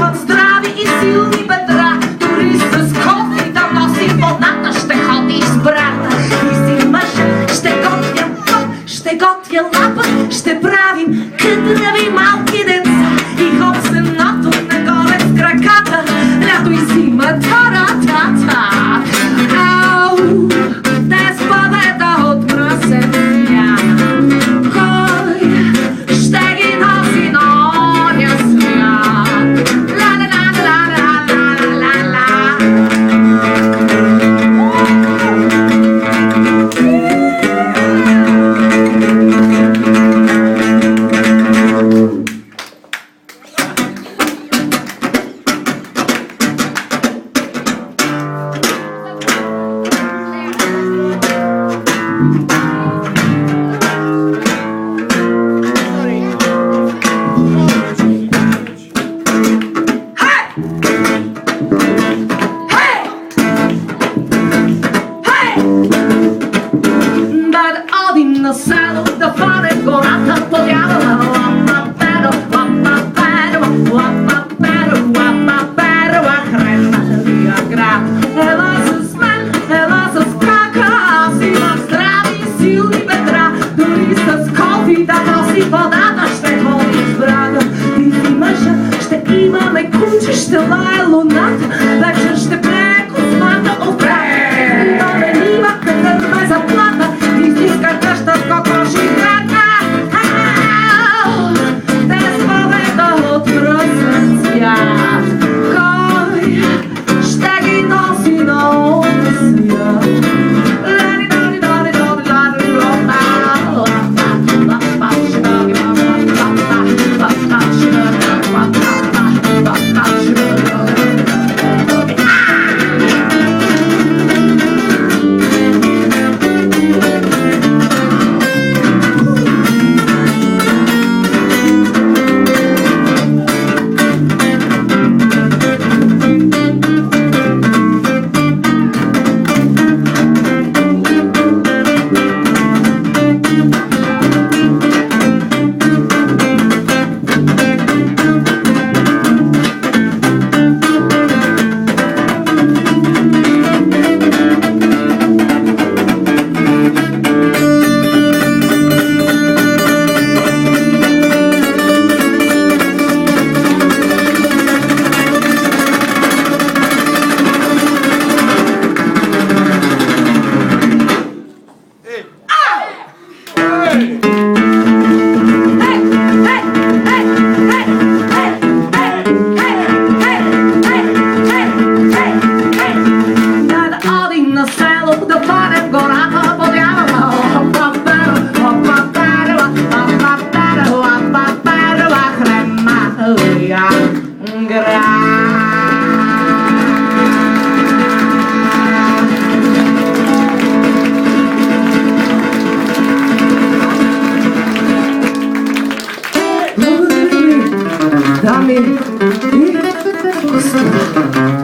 имат здрави и силни бедра. Дори с кофи да носи водата, ще ходиш с брата. И си мъж, ще готвя път, ще готвя лапът, ще правим къдрави малки деца. И хоп се натом нагоре с краката, лято и зима, та-ра-та-та. Ау, без победа от мръсен свят. Кой ще ги носи на оня свят? Ла-ла-ла-ла-ла-ла-ла-ла. На село да фане в гората по дявола. Лапа-перо, лапа-перо, лапа-перо, лапа-перо, хреновия град. Ела с мен, ела с крака, аз имам здрави и силни бедра. Дори с кофи да носи водата, ще ходи с брата. Ти си мъжа, ще имаме куче, ще лае луната, вечер ще пее космата от края. Но не нима къдър ме заплата, ти си скачаща с кокоши града. Без победа от мръсен свят. Кой ще ги носи на оня свят? Дами и господа.